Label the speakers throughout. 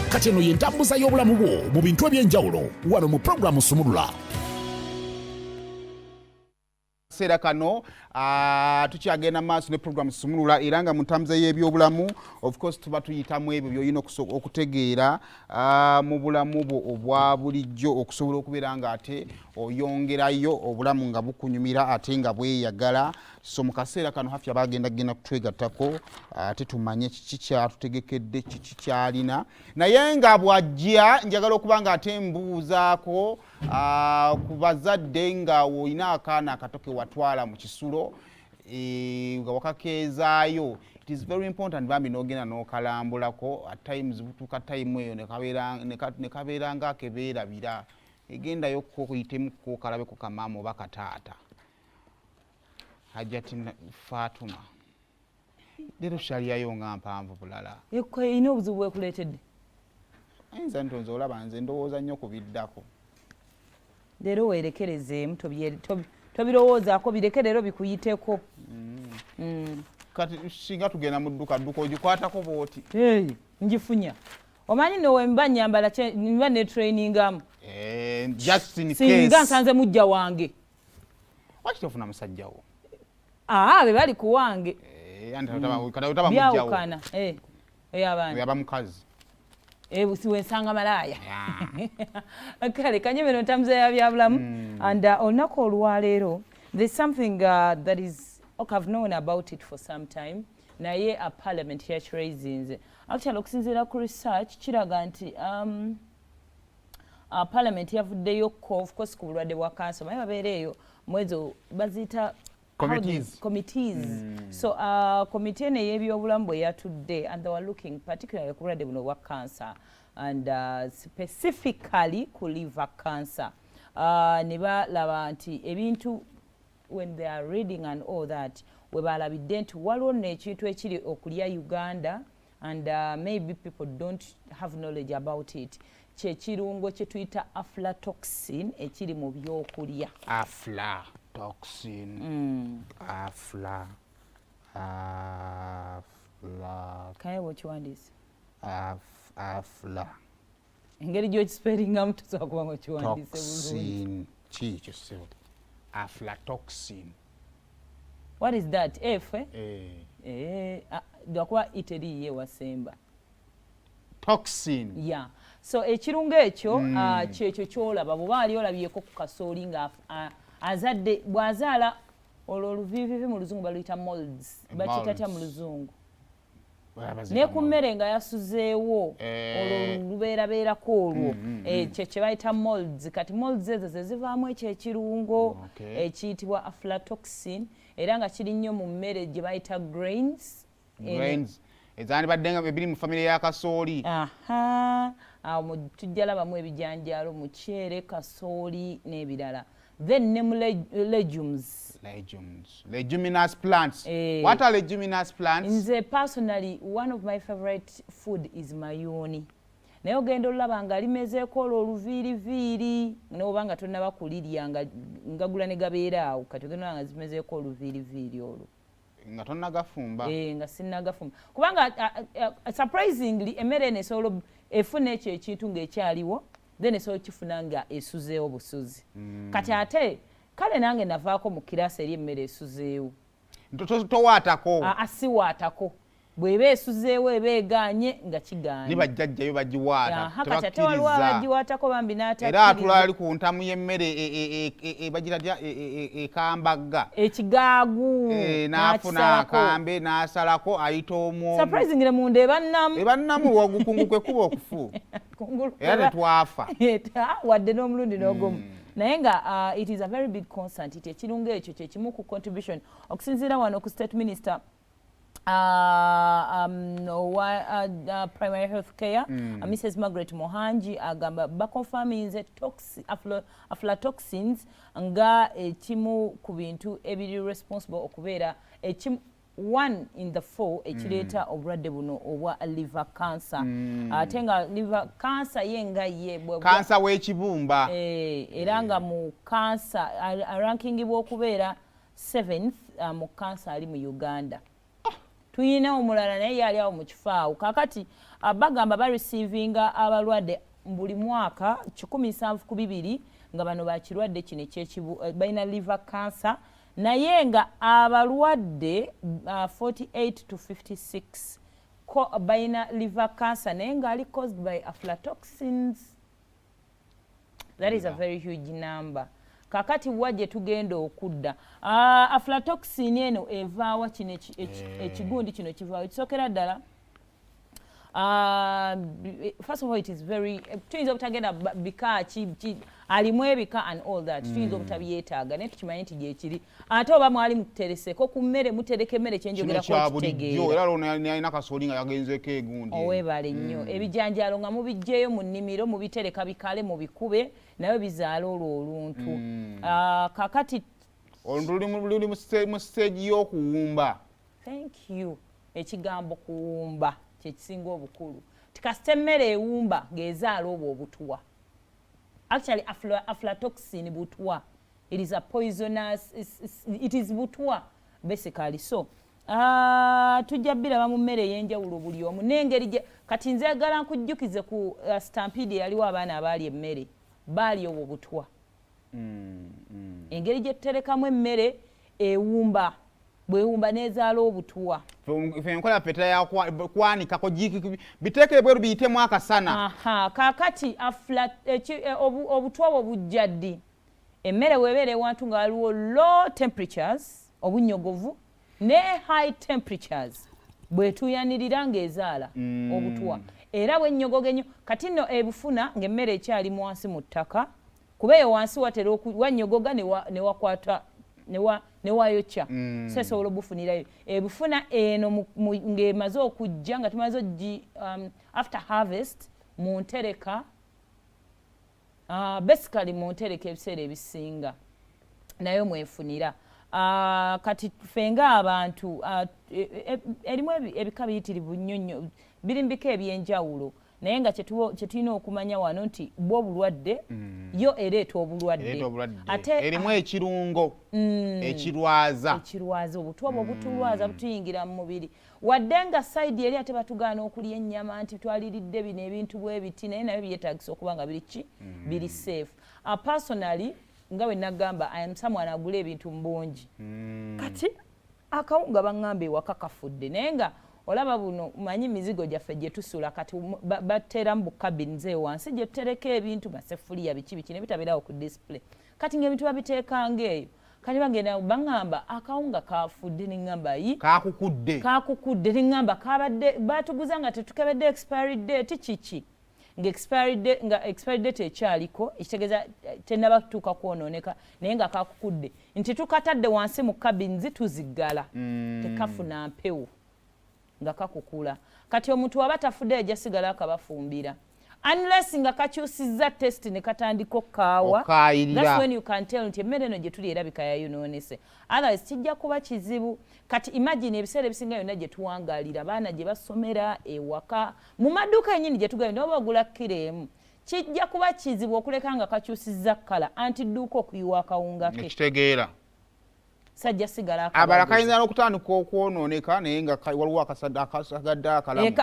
Speaker 1: kati eno y'entambuza y'obulamu bwo mu bintu eby'enjawulo wano mu pulogulaamu Sumulula.
Speaker 2: Sera kano tukyagenda maaso ne program Sumulula era nga mu ntambuza y'ebyobulamu of course tuba tuyitamu ebyo by'olina okutegeera mu bulamu bwo obwa bulijjo okusobola okubeera nga ate oyongerayo obulamu nga bukunyumira ate nga bweyagala. So mu kaseera kano Hafya bagenda kutwegattako ate tumanye kiki kyatutegekedde kiki kyalina naye nga bwajja njagala okuba nga ate mbuuzaako ku bazadde nga olina akaana akatoke watwala mu kisulo nga wakakeezaayo. It is very important bambi n'ogenda n'okalambulako at times butuuka time eyo ne kabeera nga akebeerabira egendayo kuyitemuko kalabe ku kamaama oba kataata. Hajjati Fatuma leero kyaliyayo nga mpanvu bulala
Speaker 3: ina obuzibu bwekuleetedde
Speaker 2: ayinza ntonze olaba nze ndowooza nnyo kubiddako
Speaker 3: leero weerekerezeemu tobirowoozaako bireke leero bikuyiteko.
Speaker 2: kati singa tugenda mu dduka ogikwatako bw'oti
Speaker 3: ngifunya omanyi nowe mba nyambala mba ne trainingamu
Speaker 2: just in case
Speaker 3: singa nsanze mujja wange
Speaker 2: waki tofuna musajjawo
Speaker 3: be bali ku wange byawukana
Speaker 2: yaba mukazi
Speaker 3: siwensanga malaaya kale kanyemero ntambuza ya byabulamu and olunaku olwaleero there's something that is I've known about it for some time naye a parliament yakiraising actually okusinziira ku research kiraga nti parliament yavuddeyo of course ku bulwadde bwa cancer naye babeereeyo mwezo baziyita committees. So committee eno y'ebyobulamu bwe yatudde and they were looking particularly ku bulwadde buno bwa cancer and specifically ku liver cancer. Ne balaba nti ebintu when they are reading and all that we balabidde nti waliwo n'ekintu ekiri okulya Uganda and maybe people don't have knowledge about it. Kyekirungo kye tuyita aflatoxin ekiri mu byokulya.
Speaker 2: Toxin. Afla.
Speaker 3: Can you watch one this?
Speaker 2: Afla.
Speaker 3: Engeri gy'oki spellingamu tusobola kuba ng'okiwandiise
Speaker 2: toxin. Kikyo sebo. Aflatoxin.
Speaker 3: What is that? F? Dwakuba iteriiyo wasemba.
Speaker 2: Toxin.
Speaker 3: Yeah. So ekirungo ekyo kyekyo kyolaba bw'oba ali olabyeko ku kasooli nga azadde bw'azaala olwo oluviivivi mu luzungu baluyita molds bakitatya mu luzungu ne ku mmere nga yasuzeewo olwo lubeerabeerako olwo kye bayita molds kati molds ezo ze zivaamu ekyo ekirungo ekiyitibwa aflatoxin era nga kiri nnyo mu mmere gye bayita grains
Speaker 2: ezandibadde nga biri mu famire ya kasooli.
Speaker 3: Awo tujja labamu ebijanjaalo muceere kasooli n'ebirala. Then ne mu
Speaker 2: leguminous plants. What are leguminous plants?
Speaker 3: Nze personally one of my favorite food is mayoni. Naye ogenda olaba nga limezeeko olwo oluviiriviiri n'oba nga tonnaba kulirya nga gula ne gabeera awo kati ogenda nga zimezeeko oluviiriviiri olwo.
Speaker 2: Nga tonnagafumba.
Speaker 3: Nga sinnagafumba. Kubanga surprisingly emmere eno esobola efuna ekyo ekintu ng'ekyaliwo then esobola kifuna nga esuzeewo busuzi. Kati ate kale nange navaako mu kiraasi eri emmere esuzeewo.
Speaker 2: Towaatako.
Speaker 3: Siwaatako. Bw'eba esuzeewo eba egaanye nga kigaanye.
Speaker 2: Ni bajjajjayo bagiwaata.
Speaker 3: Kati ate waliwo abagiwaatako bambi n'atakkiriza.
Speaker 2: Era atulaali ku ntamu y'emmere bagiratya ekambagga.
Speaker 3: Ekigaagu.
Speaker 2: N'afuna akambe n'asalako ayita omwomu.
Speaker 3: Surprisingly munda ebannamu.
Speaker 2: Ebannamu wagukungu kwe kuba okufu. Era tetwafa.
Speaker 3: Wadde n'omulundi n'ogumu. Naye nga it is a very big concern nti ekirungo ekyo kye kimu ku contribution okusinziira wano ku state minister primary health care Mrs. Margaret Mohanji agamba baconfirminze aflatoxins nga ekimu ku bintu ebiri responsible okubeera ekimu 1 in the 4 ekireeta obulwadde buno obwa liver cancer. Ate nga liver cancer yenga ye
Speaker 2: cancer w'ekibumba
Speaker 3: era nga mu cancer arankingibwa okubeera 7th mu cancer ali mu Uganda. Tuyina omulala naye yali awo mu kifaawo kakati bagamba ba receivinga abalwadde buli mwaka 17 nga bano bakirwadde kino balina liver cancer naye nga abalwadde 48 to 56 balina liver cancer naye nga ali caused by aflatoxins. That is a very huge number. Kakati wajje tugenda okudda aflatoxin eno evaawa kino ekigundi kino kivaawa ekisokera ddala first of all it is very tuyinza obutagenda bika alimu ebika and all that tuyinza obutabyetaaga naye tukimanyi nti gyekiri ate oba mwali mutereseko ku mmere mutereka emmere kyenjogerako
Speaker 2: kitegeera kasooli nga yagenzeko egundi
Speaker 3: owebale nnyo ebijanjalo nga mubijjeeyo mu nnimiro mubitereka bikale mubikube nayo bizaala olwo oluntu kakati
Speaker 2: luli mu stage y'okuwumba. Thank
Speaker 3: you. Ekigambo kuwumba kyekisinga obukulu tikasita emmere ewumba ng'ezaala obwo obutuwa. Actually aflatoxin butwa. It is a poisonous, it is butwa basically. So tujja biraba mu mmere ey'enjawulo buli omu n'engeri kati nze njagala nkujjukize ku stampede yaliwo abaana abaali emmere baali obwo butwa. Engeri gye tuterekamu emmere ewumba bwewumba nezaala obutwa.
Speaker 2: Fe nkola peta ya kwanikako biteekere bweru biyitemu akasana.
Speaker 3: Kakati obutwa bwo bujja ddi emmere weebeera ewantu nga waliwo low temperatures obunyogovu ne high temperatures bwetuyanirira ng'ezaala obutwa era bwennyogoga ennyo kati nno ebufuna ng'emmere ekyali wansi mu ttaka kuba eyo wansi watera wanyogoga newakwata newayokya so esobola obufunirayo ebufuna eno ng'emaze okujja nga tumaze after harvest muntereka basically muntereka ebiseera ebisinga nayo mwefunira kati fenga abantu erimu ebika biyitirivu nnyo biri mu bika ebyenjawulo naye nga kyetulina okumanya wano nti bwo obulwadde yo ereeta obulwadde
Speaker 2: ate erimu ekirungo ekirwaza
Speaker 3: obutwa bwo butulwaza butuyingira mu mubiri wadde nga sayidi eri ate batugaana okulya ennyama nti twaliridde bino ebintu bwe biti naye nabyo byetaagisa okuba nga biri safe. Personally nga bwe nagamba I am someone agula ebintu mu bungi kati akawunga baŋŋamba ewaka kafudde naye nga olaba buno manyi mizigo gyaffe gye tusula kati bateramu bukabins eyo wansi gye tutereka ebintu maseffuliya biki ne bitabeerawo ku display kati ng'ebintu babiteekanga eyo kati bagenda baŋŋamba akawunga kafudde ne ŋŋamba kakukudde ne ŋŋamba kabadde batuguza nga tetukebedde expiry date kiki nga expiry date ekyaliko ekitegeeza tennaba kutuuka kwonooneka naye nga kakukudde nti tukatadde wansi mu cabins tuziggala tekafuna mpewo nga kakukula kati omuntu waba tafudde ejja sigala akabafumbira unless nga kakyusizza test ne katandika okaawa that's when you can tell nti emmere eno gye tuli erabika yayonoonese otherwise kijja kuba kizibu kati imagine ebiseera ebisinga yonna gye tuwangaalira baana gye basomera ewaka mu maduuka yennyini gye tugabye noba ogula kiro emu kijja kuba kizibu okuleka nga kakyusizza kkala anti dduuka okuyiwa akawunga ke
Speaker 2: nekitegeera
Speaker 3: sajja sigala
Speaker 2: abala kayinza n'okutandika okwonooneka naye nga waliwo akasagadde akalamu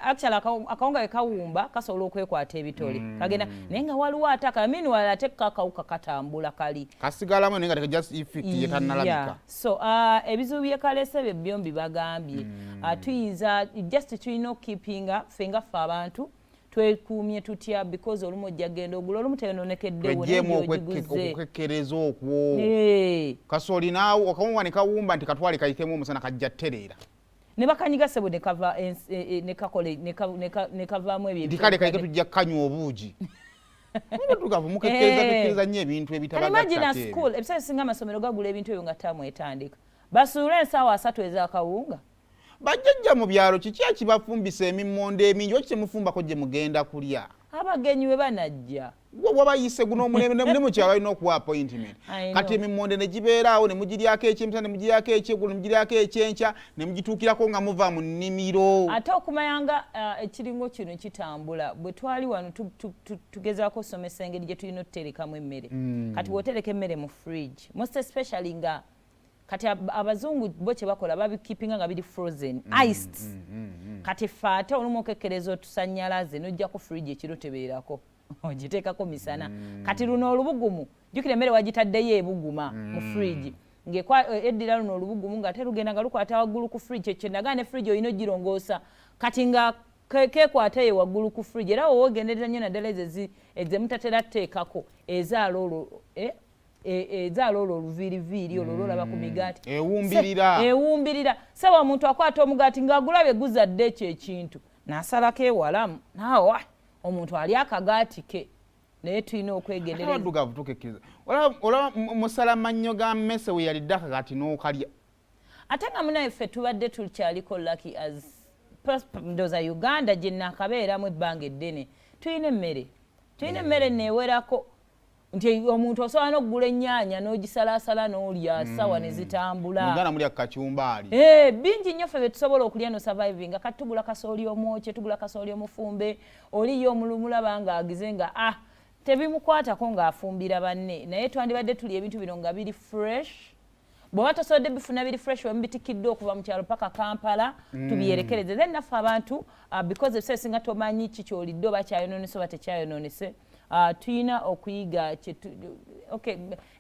Speaker 3: actually akawunga kekawumba kasobola okwekwata ebitole kagenda naye nga waliwo ate akaminwala ate kakawuka katambula kali
Speaker 2: kasigalamu naye nga just effect yetannalabika
Speaker 3: so ebizibu byekaleese bye byombi bagambye tuyinza just tulina okukipinga ffe nga ffe abantu twekuumye tutya because olumu ojja genda ogula olumu teyononekeddewo
Speaker 2: okukekkereza okwo kasooli naawe akawunga ne kawumba nti katwale kayitemu omusana kajja ttereera
Speaker 3: ne bakanyiga sebo ne kavaamu ebyo
Speaker 2: kale kayike tujja kukanywa obuugi tugavu mukekkereza nnyo ebintu
Speaker 3: ebitabagatte school ebiseera bisinga amasomero gagula ebintu ebyo nga ttaamu etandika basuule ensaawa 3 ez'akawunga
Speaker 2: bajjajja mu byalo kiki ekibafumbisa emimmonde emingi oki temufumbako gye mugenda kulya
Speaker 3: abagenyi we banajja
Speaker 2: wabayise guno ne mukyalo alina okuwa appointment kati emimmonde ne gibeeraawo ne mugiryako ekyemisana ne mugiryako ekyeggulo ne mugiryako ekyenkya ne mugituukirako nga muva mu nnimiro
Speaker 3: ate okumayanga ekiringo kino kitambula bwe twali wano tugezaako osomesa engeri gye tulina otuterekamu emmere kati bw'otereka emmere mu fridge most especially nga kati abazungu bo kye bakola babikeepinga nga biri frozen iced kati fate olumu okekkereza otusanyalaze n'ojja ku fridge ekiro tebeerako ogiteekako misana kati luno olubugumu jjukira emmere wagitaddeyo ebuguma mu fridge eddira luno olubugumu nga terugenda nga lukwata waggulu ku fridge ekyo nagaa ne fridge olina ogirongoosa kati nga kekwata ye waggulu ku fridge era wowe ogendereza nnyo naddala ezemutatera tteekako ezaala olwo oluviiriviiri olwo lwolaba ku migaati ewumbirira saba omuntu akwata omugaati ng'agulabye guzadde ekyo ekintu n'asalako ewalamu naawa omuntu ali akagaati ke naye tulina okwegendereza
Speaker 2: abaddugavu tukekkiriza olaba musala mannyo ga mmese we yalidde akagaati n'okalya
Speaker 3: ate nga munaffe tubadde tukyaliko lucky as ndoza Uganda gye nakabeeramu ebbanga eddene tulina emmere neewerako nti omuntu osobola n'okugula ennyaanya n'ogisalaasala n'olya sawa ne zitambula
Speaker 2: Uganda mulya kacumbaali
Speaker 3: bingi nnyo ffe betusobola okulya no survivinga kati tugula kasooli omwokye tugula kasooli omufumbe oliyo omulumulaba ng'agize nga tebimukwatako ng'afumbira banne naye twandibadde tulya ebintu bino nga biri fresh bw'oba tosobodde bifuna biri fresh wemubitikiddwa okuva mu kyalo paka Kampala tubyerekereze then naffe abantu because ebiseera singa tomanyi ki kyolidde oba kyayonoonese oba tekyayonoonese tulina okuyiga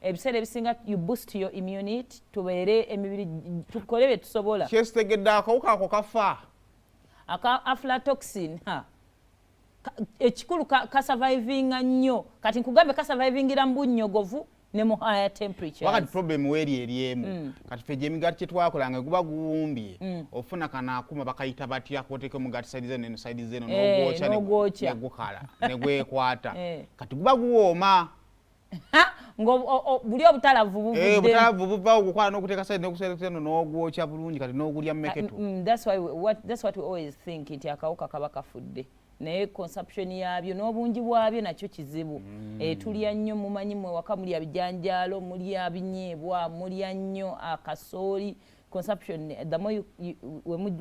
Speaker 3: ebiseera ebisinga you boost your immunity tubeere emibiri tukole bye tusobola
Speaker 2: kyesitegedde akawuka ako kafa
Speaker 3: aflatoxin ekikulu kasurvivinga nnyo kati nkugambe kasurvivingira mu bunnyogovu ne mu higher temperatures
Speaker 2: wakati problem weri eriemu kati fe gyemigaati kyetwakolanga guba guwumbye ofuna kanaakuma bakayita batya kwoteeka omugaati side zeno side zeno n'ogwokya negukala negwekwata kati guba guwooma
Speaker 3: buli obutalavu
Speaker 2: butalavu buvaawo gukwala n'okuteeka side n'okuseno n'ogwokya bulungi kati n'ogulya mmeketu
Speaker 3: that's what we always think nti akawuka kaba kafudde naye consumption yabyo n'obungi bwabyo nakyo kizibu tulya nnyo mumanyi mwe waka mulya bijanjaalo mulya binyeebwa mulya nnyo akasooli consumption the more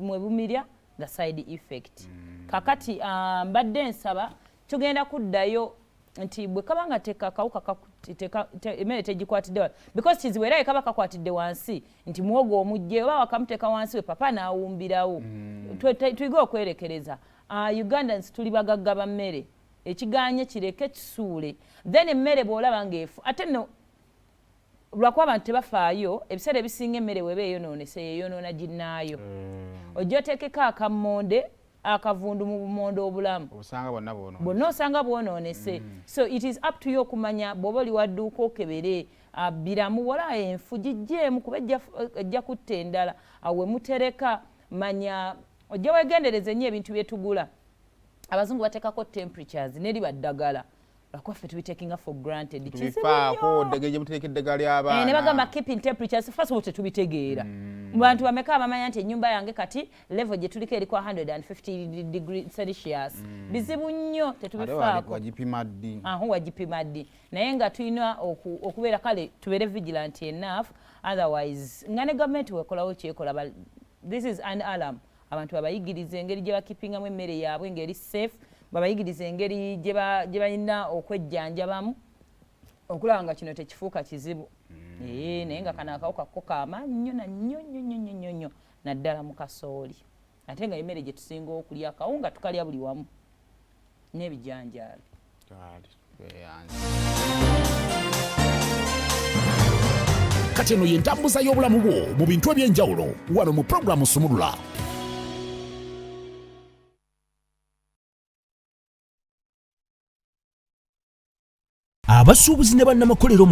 Speaker 3: mwe bumirya the side effect kakati mbadde nsaba tugenda kuddayo nti bwe kaba nga akawuka emmere tegikwatidde wala because kizibu era kaba kakwatidde wansi nti muwogo omujje oba wakamuteeka wansi we papa n'awumbirawo tuyige okwerekereza Ugandans tuli bagagga ba mmere ekiganye kireke kisuule then emmere bw'olaba ng'efu ate no lwakuba abantu tebafaayo ebiseera ebisinga emmere weba eyonoonese yeyonoona ginnaayo ojja oteekeko akammonde akavundu mu bumonde obulamu bonna osanga bwonoonese so it is up to you okumanya bw'oba oli wadduuka okebere biramu wala enfu gijjeemu kuba ejja kutta endala we mutereka manya ojja weegendereze nnyo ebintu bye tugula abazungu bateekako temperatures neri baddagala lwakuba ffe tubitekinga for granted
Speaker 2: tubifaako ddagala muteeka eddagala ly'abaana
Speaker 3: ne bagamba keeping temperatures first of all tetubitegeera mu bantu bameka abamanya nti ennyumba yange kati level gye tuliko eri kwa 150 degree Celsius bizibu nnyo tetubifaako wagipima ddi naye nga tulina okubeera kale tubeere vigilant enough otherwise nga ne gavumenti wekolawo kyekola this is an alarm abantu babayigiriza engeri gye bakipingamu emmere yaabwe ngeri safe babayigiriza engeri gye balina okwejjanjabamu okulaba nga kino tekifuuka kizibu naye nga kano akawuka ko kaamaanyi nnyo naddala mu kasooli ate nga emmere gye tusinga okulya akawunga tukalya buli wamu n'ebijanjaalo
Speaker 1: kati eno y'entambuza y'obulamu bwo mu bintu eby'enjawulo wano mu pulogulaamu Sumulula.
Speaker 4: Abasuubuzi ne bannamakolero